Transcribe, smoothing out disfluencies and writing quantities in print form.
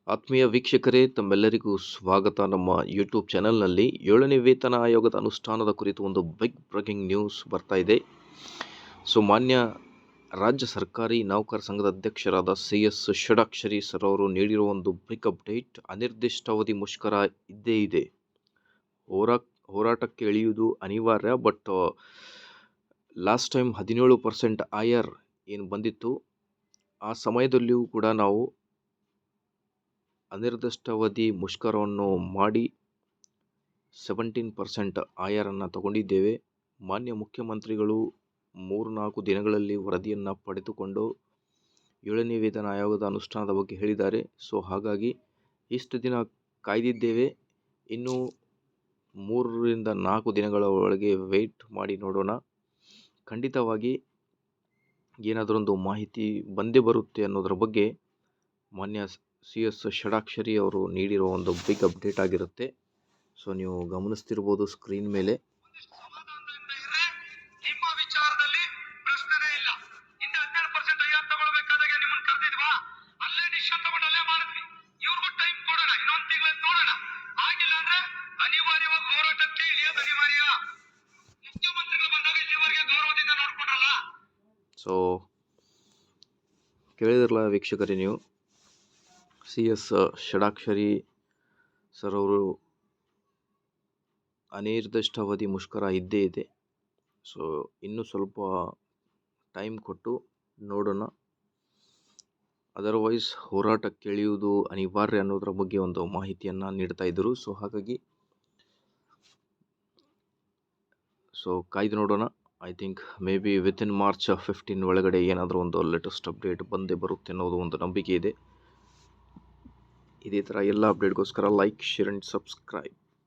ಆತ್ಮೀಯ ವೀಕ್ಷಕರೇ, ತಮ್ಮೆಲ್ಲರಿಗೂ ಸ್ವಾಗತ. ನಮ್ಮ ಯೂಟ್ಯೂಬ್ ಚಾನಲ್ನಲ್ಲಿ 7ನೇ ವೇತನ ಆಯೋಗದ ಅನುಷ್ಠಾನದ ಕುರಿತು ಒಂದು ಬಿಗ್ ಬ್ರೇಕಿಂಗ್ ನ್ಯೂಸ್ ಬರ್ತಾ ಇದೆ. ಮಾನ್ಯ ರಾಜ್ಯ ಸರ್ಕಾರಿ ನೌಕರ ಸಂಘದ ಅಧ್ಯಕ್ಷರಾದ CS ಷಡಾಕ್ಷರಿ ಸರ್ ಅವರು ನೀಡಿರುವ ಒಂದು ಬಿಗ್ ಅಪ್ಡೇಟ್. ಅನಿರ್ದಿಷ್ಟಾವಧಿ ಮುಷ್ಕರ ಇದ್ದೇ ಇದೆ, ಹೋರಾಟಕ್ಕೆ ಇಳಿಯುವುದು ಅನಿವಾರ್ಯ. ಬಟ್ ಲಾಸ್ಟ್ ಟೈಮ್ 17% IR ಏನು ಬಂದಿತ್ತು, ಆ ಸಮಯದಲ್ಲಿಯೂ ಕೂಡ ನಾವು ಅನಿರ್ದಿಷ್ಟಾವಧಿ ಮುಷ್ಕರವನ್ನು ಮಾಡಿ 17% IR ಅನ್ನು ತಗೊಂಡಿದ್ದೇವೆ. ಮಾನ್ಯ ಮುಖ್ಯಮಂತ್ರಿಗಳು 3-4 ದಿನಗಳಲ್ಲಿ ವರದಿಯನ್ನು ಪಡೆದುಕೊಂಡು 7ನೇ ವೇತನ ಆಯೋಗದ ಅನುಷ್ಠಾನದ ಬಗ್ಗೆ ಹೇಳಿದ್ದಾರೆ. ಹಾಗಾಗಿ ಇಷ್ಟು ದಿನ ಕಾಯ್ದಿದ್ದೇವೆ. ಇನ್ನು 3-4 ದಿನಗಳ ಒಳಗೆ ವೆಯ್ಟ್ ಮಾಡಿ ನೋಡೋಣ. ಖಂಡಿತವಾಗಿ ಏನಾದರೂ ಒಂದು ಮಾಹಿತಿ ಬಂದೇ ಬರುತ್ತೆ ಅನ್ನೋದ್ರ ಬಗ್ಗೆ ಮಾನ್ಯ CS ಷಡಾಕ್ಷರಿ ಅವರು ನೀಡಿರೋ ಒಂದು ಬಿಗ್ ಅಪ್ಡೇಟ್ ಆಗಿರುತ್ತೆ. ನೀವು ಗಮನಿಸ್ತಿರ್ಬೋದು ಸ್ಕ್ರೀನ್ ಮೇಲೆ. ನಿಮ್ಮ ವಿಚಾರದಲ್ಲಿ ಪ್ರಶ್ನೆನೇ ಇಲ್ಲ. ಹಿಂದೆ 17% IR ತಗೊಳ್ಬೇಕಾದಾಗ ನಿಮ್ಮನ್ನು ಕರೆದಿದ್ವಾ? ಅಲ್ಲೇ ಡಿಸಿಷನ್ ತಗೊಂಡು ಅಲ್ಲೇ ಮಾಡಿದ್ವಿ. ಇವ್ರಿಗೂ ಟೈಮ್ ಕೊಡೋಣ, ಇನ್ನೊಂದು ತಿಂಗಳಲ್ಲಿ ನೋಡೋಣ. ಆಗಿಲ್ಲ ಅಂದ್ರೆ ಅನಿವಾರ್ಯವಾಗಿ ಹೋರಾಟಕ್ಕೆ ಇಳಿಯೋದು ಅನಿವಾರ್ಯ. ಮುಖ್ಯಮಂತ್ರಿಗಳು ಬಂದಾಗ ಇಲ್ಲಿವರೆಗೆ ಗೌರವದಿಂದ ನೋಡ್ಕೊಂಡ್ರಲ್ಲ. ಕೇಳಿದ್ರಲ್ಲ ವೀಕ್ಷಕರೇ, ನೀವು CS ಷಡಾಕ್ಷರಿ ಸರ್ ಅವರು ಅನಿರ್ದಿಷ್ಟಾವಧಿ ಮುಷ್ಕರ ಇದ್ದೇ ಇದೆ. ಇನ್ನೂ ಸ್ವಲ್ಪ ಟೈಮ್ ಕೊಟ್ಟು ನೋಡೋಣ. ಅದರ್ವೈಸ್ ಹೋರಾಟಕ್ಕೆ ಇಳಿಯುವುದು ಅನಿವಾರ್ಯ ಅನ್ನೋದ್ರ ಬಗ್ಗೆ ಒಂದು ಮಾಹಿತಿಯನ್ನು ನೀಡ್ತಾ ಇದ್ದರು. ಹಾಗಾಗಿ ಕಾಯ್ದು ನೋಡೋಣ. I think may be within March 15 ಒಳಗಡೆ ಏನಾದರೂ ಒಂದು ಲೇಟೆಸ್ಟ್ ಅಪ್ಡೇಟ್ ಬಂದೇ ಬರುತ್ತೆ ಅನ್ನೋದು ಒಂದು ನಂಬಿಕೆ ಇದೆ. ಇದೇ ಥರ ಎಲ್ಲ ಅಪ್ಡೇಟ್ಗೋಸ್ಕರ ಲೈಕ್, ಶೇರ್ ಆ್ಯಂಡ್ ಸಬ್ಸ್ಕ್ರೈಬ್.